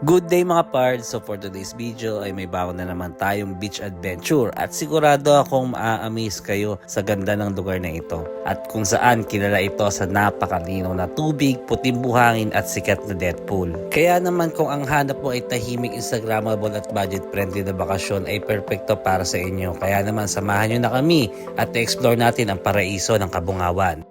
Good day mga pards! So for today's video ay may bago na naman tayong beach adventure at sigurado akong maa-amaze kayo sa ganda ng lugar na ito at kung saan kilala ito sa napakalinaw na tubig, puting buhangin at sikat na death pool. Kaya naman kung ang hanap mo ay tahimik, instagrammable at budget friendly na bakasyon ay perfecto para sa inyo. Kaya naman samahan nyo na kami at explore natin ang paraiso ng Kabungawan.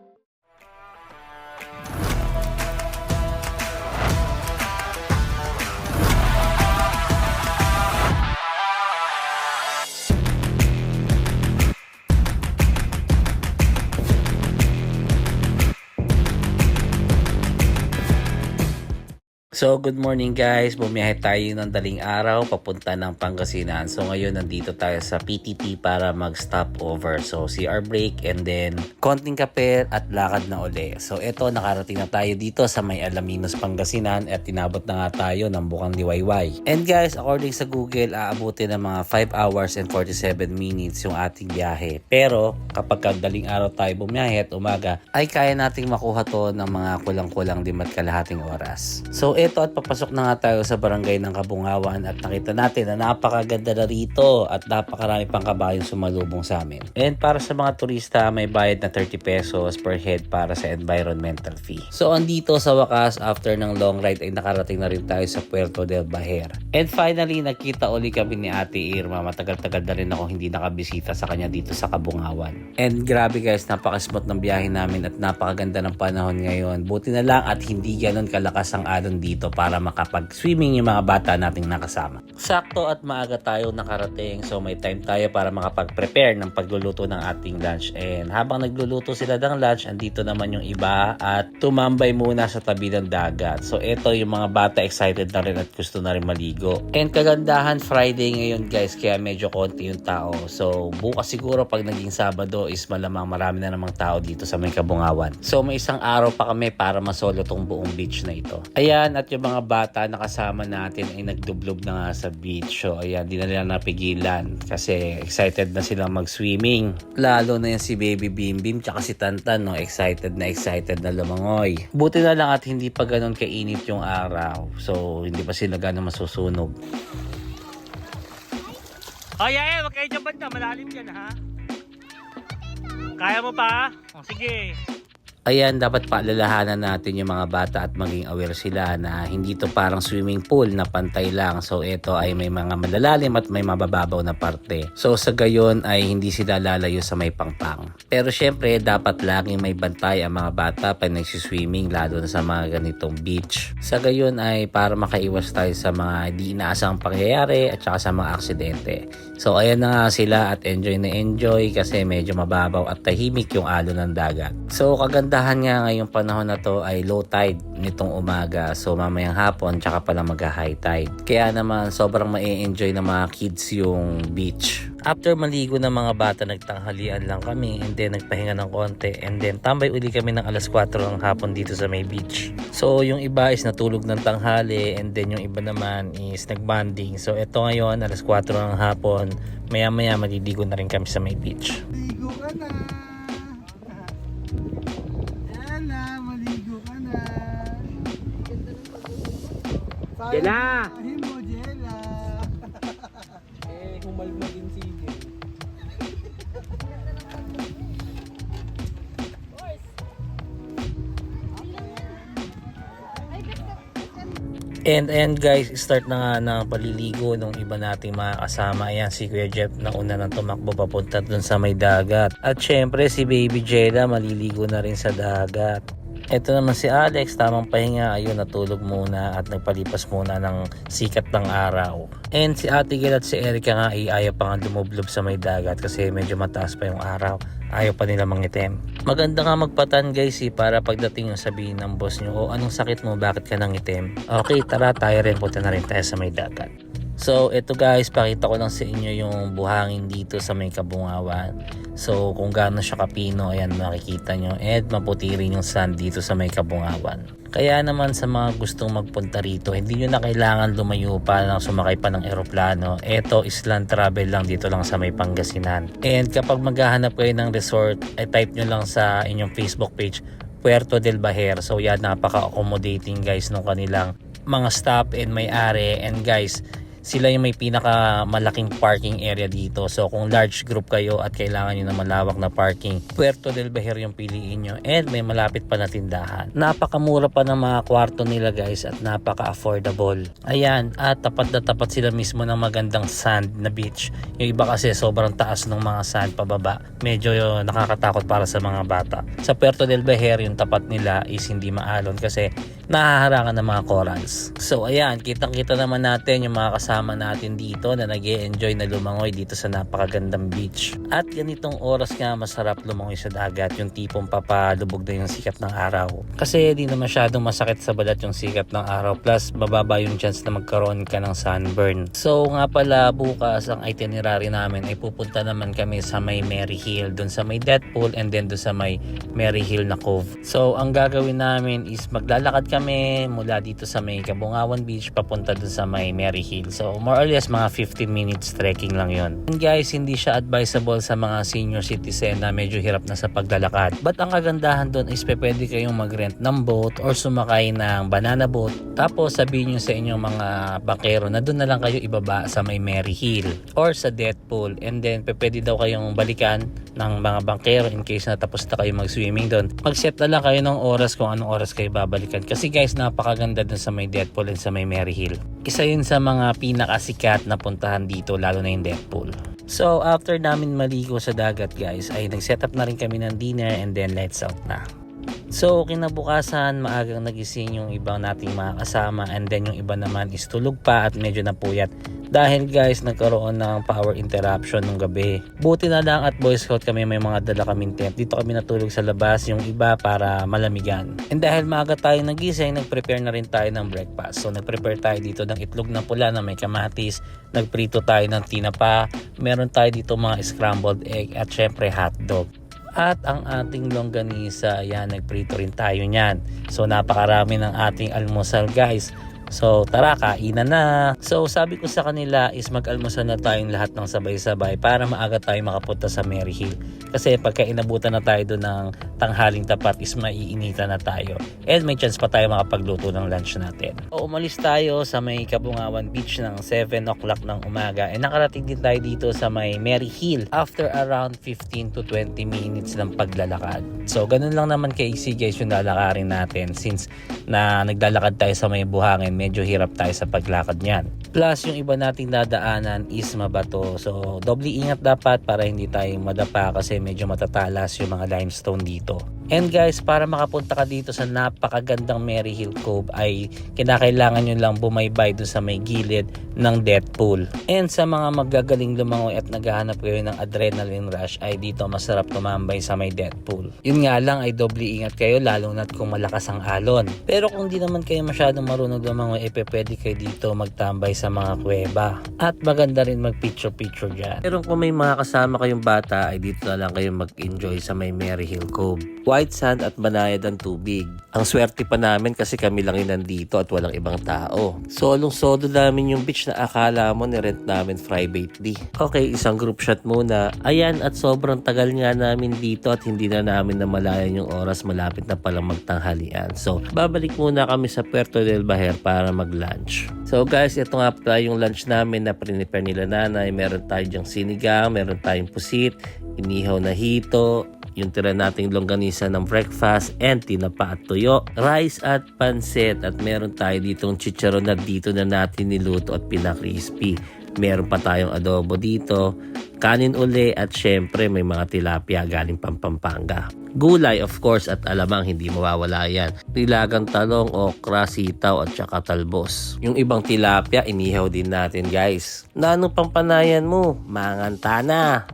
So good morning guys, bumiyahe tayo ng daling araw papunta ng Pangasinan. So ngayon nandito tayo sa PTP para mag-stop over. So CR break and then konting kape at lakad na uli. So eto, nakarating na tayo dito sa may Alaminos, Pangasinan at tinabot na nga tayo ng Bukang Liwayway. And guys, according sa Google, aabutin ng mga 5 hours and 47 minutes yung ating biyahe. Pero kapag daling araw tayo bumiyahe at umaga, ay kaya nating makuha to ng mga kulang-kulang 5.5 oras. So ito at papasok na nga tayo sa barangay ng Kabungawan at nakita natin na napakaganda na rito at napakarami pang kabayong sumalubong sa amin. And para sa mga turista, may bayad na 30 pesos per head para sa environmental fee. So andito sa wakas, after ng long ride ay nakarating na rin tayo sa Puerto del Bahir. And finally, nagkita uli kami ni Ate Irma. Matagal-tagal na rin ako hindi nakabisita sa kanya dito sa Kabungawan. And grabe guys, napakasmooth ng biyahe namin at napakaganda ng panahon ngayon. Buti na lang at hindi ganun kalakas ang alon dito para makapag-swimming yung mga bata nating nakasama. Sakto at maaga tayo nakarating, so may time tayo para makapag-prepare ng pagluluto ng ating lunch. And habang nagluluto sila ng lunch, andito naman yung iba at tumambay muna sa tabi ng dagat. So ito, yung mga bata excited na rin at gusto na rin maligo. And kagandahan, Friday ngayon guys, kaya medyo konti yung tao. So bukas siguro pag naging Sabado is malamang marami na namang tao dito sa may Kabungawan. So may isang araw pa kami para masolo tong buong beach na ito. Ayan, at yung mga bata na kasama natin ay nagdublob na nga sa beach. So ayan, di na nila napigilan kasi excited na silang mag-swimming. Lalo na yan si Baby Bim Bim tsaka si Tantan, no? Excited na lumangoy. Buti na lang at hindi pa ganun kainit yung araw. So hindi pa sila ganun masusunog. Ay, wag kayo dyan banda, malalim dyan ha. Kaya mo pa? O, sige. Ayan, dapat paalalahanan natin yung mga bata at maging aware sila na hindi to parang swimming pool na pantay lang. So ito ay may mga malalalim at may mabababaw na parte. So sa gayon ay hindi sila lalayo sa may pangpang. Pero syempre dapat laging may bantay ang mga bata pag nagsiswimming, lalo na sa mga ganitong beach. Sa gayon ay para makaiwas tayo sa mga di inaasang pangyayari at saka sa mga aksidente. So ayan na nga sila at enjoy na enjoy kasi medyo mababaw at tahimik yung alon ng dagat. So kagandahan nga ngayong panahon na to ay low tide nitong umaga. So mamayang hapon tsaka pala mag-high tide. Kaya naman sobrang ma-enjoy ng mga kids yung beach. After maligo ng mga bata, nagtanghalian lang kami and then nagpahinga ng konti and then tambay uli kami ng alas 4 ng hapon dito sa may beach. So yung iba is natulog ng tanghali and then yung iba naman is nagbanding. So eto ngayon alas 4 ng hapon, maya maya maliligo na rin kami sa may beach. Maligo ka na. Ayan na, maligo ka na. Jela! Sabi mo, Jela. Humalma din si And guys, start na nga ng paliligo nung iba nating mga kasama. Ayan, si Kuya Jeff na una nang tumakbo papunta dun sa may dagat. At syempre si Baby Jella maliligo na rin sa dagat. Ito naman si Alex, tamang pahinga, ayun natulog muna at nagpalipas muna ng sikat ng araw. And si Ate Gil at si Erica nga ay ayaw pa nga lumublob sa may dagat kasi medyo mataas pa yung araw. Ayaw pa nila mangitim. Maganda nga magpatan guys para pagdating yung sabihin ng boss nyo, o anong sakit mo, bakit ka nangitim? Okay, tara tayo rin, punta na rin tayo sa may dagat. So ito guys, pakita ko lang sa inyo yung buhangin dito sa may Kabungawan. So kung gaano siya kapino, ayan makikita nyo. And maputi rin yung sand dito sa may Kabungawan. Kaya naman sa mga gustong magpunta rito, hindi nyo na kailangan lumayo pa na sumakay pa ng eroplano. Ito is land travel lang dito lang sa may Pangasinan. And kapag maghahanap kayo ng resort, ay type nyo lang sa inyong Facebook page Puerto del Bahir. So yan, napaka-accommodating guys nung kanilang mga stop and may-ari. And guys, sila yung may pinakamalaking parking area dito. So kung large group kayo at kailangan nyo ng malawak na parking, Puerto del Bahir yung piliin nyo. And may malapit pa na tindahan. Napakamura pa ng mga kwarto nila guys at napaka-affordable. Ayan, at tapat na tapat sila mismo ng magandang sand na beach. Yung iba kasi sobrang taas ng mga sand pababa. Medyo nakakatakot para sa mga bata. Sa Puerto del Bahir, yung tapat nila is hindi maalon kasi nahaharangan ng mga corals. So ayan, kitang-kita naman natin yung mga kasama natin dito na nag-e-enjoy na lumangoy dito sa napakagandang beach. At ganitong oras nga masarap lumangoy sa dagat, yung tipong papalubog na yung sikat ng araw. Kasi di na masyadong masakit sa balat yung sikat ng araw, plus bababa yung chance na magkaroon ka ng sunburn. So nga pala, bukas ang itinerary namin ay pupunta naman kami sa may Mary Hill, dun sa may Death Pool, and then dun sa may Mary Hill na Cove. So ang gagawin namin is maglalakad kami mula dito sa may Cabungawan Beach papunta dun sa may Mary Hill. So more or less mga 15 minutes trekking lang yon. And guys, hindi siya advisable sa mga senior citizen na medyo hirap na sa paglalakad. But ang kagandahan doon is pwede kayong mag-rent ng boat or sumakay ng banana boat. Tapos sabihin nyo sa inyong mga bangkero na doon na lang kayo ibaba sa may Mary Hill or sa Death Pool. And then pwede daw kayong balikan ng mga bangkero in case na tapos na kayo mag-swimming doon. Mag-set na lang kayo ng oras kung anong oras kayo babalikan. Kasi guys, napakaganda doon sa may Death Pool and sa may Mary Hill. Isa yun sa mga pinakasikat na puntahan dito, lalo na yung Death Pool. So after namin maligo sa dagat guys, ay nag-set up na rin kami ng dinner and then lights out na. So kinabukasan, maagang nagising yung ibang nating mga kasama, and then yung iba naman is tulog pa at medyo napuyat. Dahil guys, nagkaroon ng power interruption nung gabi. Buti na lang at Boy Scout kami, may mga dala kaming tent. Dito kami natulog sa labas, yung iba para malamigan. And dahil maaga tayo nagising, nag-prepare na rin tayo ng breakfast. So nag-prepare tayo dito ng itlog na pula na may kamatis. Nagprito tayo ng tinapa. Meron tayo dito mga scrambled egg at syempre hotdog. At ang ating longganisa, ayan, nagprito rin tayo niyan. So napakarami ng ating almusal guys. So tara, kainan na. So sabi ko sa kanila is mag-almusal na tayong lahat ng sabay-sabay para maaga tayo makapunta sa Mary Hill. Kasi pagka inabutan na tayo doon ng tanghaling tapat is maiinitan na tayo. And may chance pa tayo makapagluto ng lunch natin. So umalis tayo sa may Cabungawan Beach ng 7 o'clock ng umaga. And nakarating din tayo dito sa may Mary Hill after around 15 to 20 minutes ng paglalakad. So ganun lang naman ka-easy guys yung lalakarin natin, since na naglalakad tayo sa may buhangin, medyo hirap tayo sa paglakad niyan. Plus yung iba nating dadaanan is mabato. So doble ingat dapat para hindi tayo madapa kasi medyo matatalas yung mga limestone dito. And guys, para makapunta ka dito sa napakagandang Mary Hill Cove ay kinakailangan nyo lang bumaybay doon sa may gilid ng Death Pool. And sa mga magagaling lumangoy at naghahanap kayo ng adrenaline rush ay dito masarap tumambay sa may Death Pool. Yun nga lang ay doble ingat kayo lalo na't kung malakas ang alon. Pero kung di naman kayo masyadong marunong lumangoy, pwede kayo dito magtambay sa mga kuweba. At maganda rin mag-picture-picture dyan. Pero kung may mga kasama kayong bata ay dito na lang kayo mag-enjoy sa may Mary Hill Cove. White sand at banayad ang tubig. Ang swerte pa namin kasi kami lang yung nandito at walang ibang tao. Solong-solo namin yung beach na akala mo nirent namin privately. Okay, isang group shot muna. Ayan, at sobrang tagal nga namin dito at hindi na namin namalayan yung oras, malapit na palang magtanghalian. So, babalik muna kami sa Puerto del Bahir para mag-lunch. So guys, ito nga pala yung lunch namin na prepare nila nanay. Meron tayong sinigang, meron tayong pusit, inihaw na hito, yung tira nating longganisa ng breakfast, and tinapa at tuyo, rice at pansit, at meron tayo ditong chicharon na dito na natin niluto at pinakrispy. Meron pa tayong adobo dito, kanin uli, at syempre may mga tilapia galing Pampanga. Gulay of course at alamang hindi mawawala yan. Nilagang talong, okra, sitaw at saka talbos. Yung ibang tilapia inihaw din natin guys. Na anong pampanayan mo? Manganta na!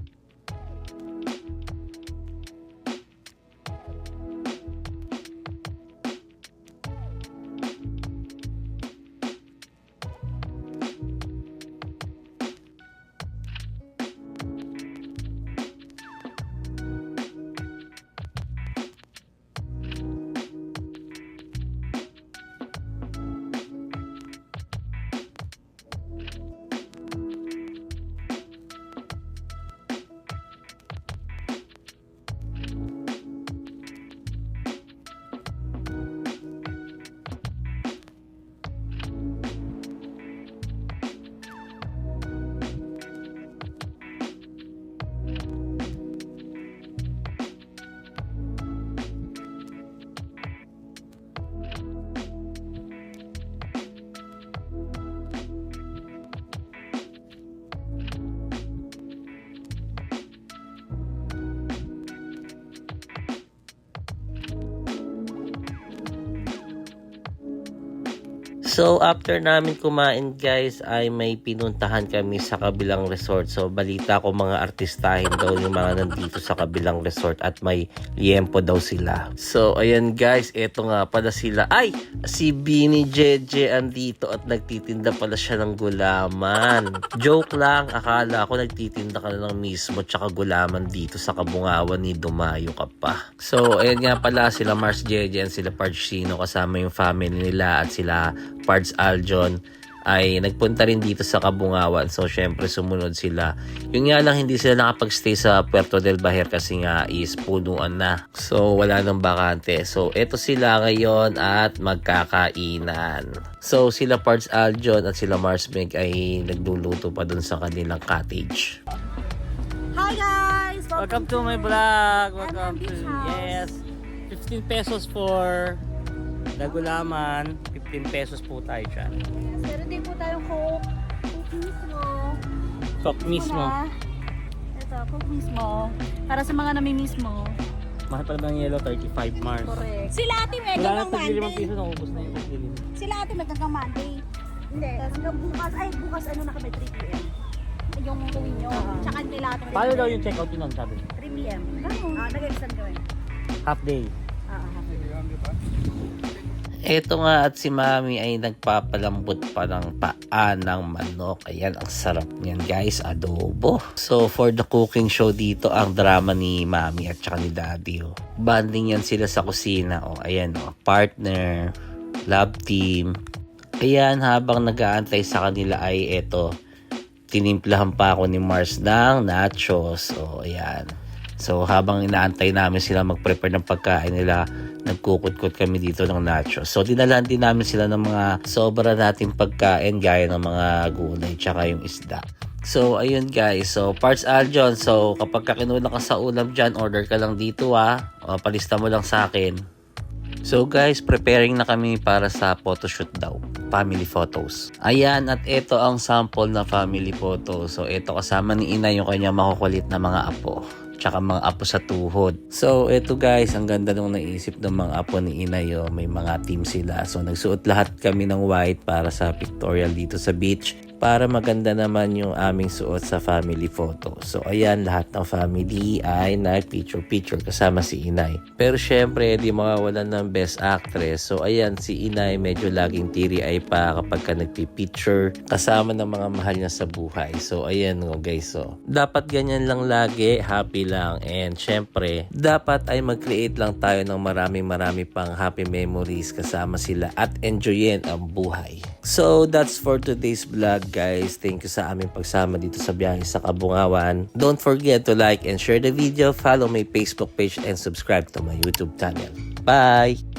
So after namin kumain guys ay may pinuntahan kami sa kabilang resort. So balita ko mga artistahin daw yung mga nandito sa kabilang resort at may liempo daw sila. So ayan guys, eto nga pala sila. Ay! Si Bini Jeje andito at nagtitinda pala siya ng gulaman. Joke lang, akala ko nagtitinda ka na ng mismo tsaka gulaman dito sa Kabungawan ni Dumayo ka pa. So ayan nga pala sila Mars Jeje and sila Parchino kasama yung family nila at sila Pards Aljon ay nagpunta rin dito sa Kabungawan. So syempre sumunod sila. Yung nga lang hindi sila nakapag-stay sa Puerto del Bahir kasi nga is punuan na. So wala nang bakante. So eto sila ngayon at magkakainan. So sila Pards Aljon at sila Mars Meg ay nagluluto pa dun sa kanilang cottage. Hi guys! Welcome to my vlog. Welcome to- Yes. 15 pesos for the gulaman. 15 pesos po tayo dyan. Meron din po tayong Coke. Coke mismo. Coke mismo. Ito, Coke mismo. Para sa mga namimiss mo. Mahal pala ng yellow, 35 Mars. Correct. Sila ate may Wala na hanggang tagli 5 Monday. piso, naubos na yung pagdili. Sila ate may hanggang Monday. Hindi. Hanggang bukas. Ay, bukas ano na kami 3 p.m. Yung gawin nyo. Tsaka nila ate. Paano daw yung check-out yun, sabi? 3 p.m. Ganun. Nag-extend kami. Half day. Eto nga at si Mami ay nagpapalambot pa ng paa ng manok. Ayan, ang sarap niyan guys, adobo. So for the cooking show dito, ang drama ni Mami at saka ni Daddy. Oh. Banding yan sila sa kusina. Oh, ayan, oh, partner, love team. Ayan, habang nag-aantay sa kanila ay eto, tinimplahan pa ako ni Mars ng nachos. So ayan. So habang inaantay namin sila mag-prepare ng pagkain nila, nagkukut-kut kami dito ng nachos. So dinalan din namin sila ng mga sobra nating pagkain gaya ng mga gulay tsaka yung isda. So ayun guys, so Pards Aljon, so kapag kinulang ka sa ulam dyan, order ka lang dito o palista mo lang sa akin. So guys, preparing na kami para sa photoshoot daw. Family photos. Ayan, at ito ang sample na family photo. So ito kasama ni Ina yung kanyang makukulit na mga apo. Tsaka mga apo sa tuhod. So ito guys, ang ganda nung naisip ng mga apo ni Inay. May mga team sila. So nagsuot lahat kami ng white para sa pictorial dito sa beach. Para maganda naman yung aming suot sa family photo. So ayan, lahat ng family ay nag-picture kasama si Inay. Pero syempre, di mawawalan ng best actress. So ayan, si Inay medyo laging tiri-eye pa kapag ka nagpipicture kasama ng mga mahal niya sa buhay. So ayan guys. So dapat ganyan lang lagi, happy lang. And syempre, dapat ay mag-create lang tayo ng marami pang happy memories kasama sila at enjoyin ang buhay. So that's for today's vlog guys. Thank you sa aming pagsama dito sa biyahe sa Kabungawan. Don't forget to like and share the video, follow my Facebook page and subscribe to my YouTube channel. Bye!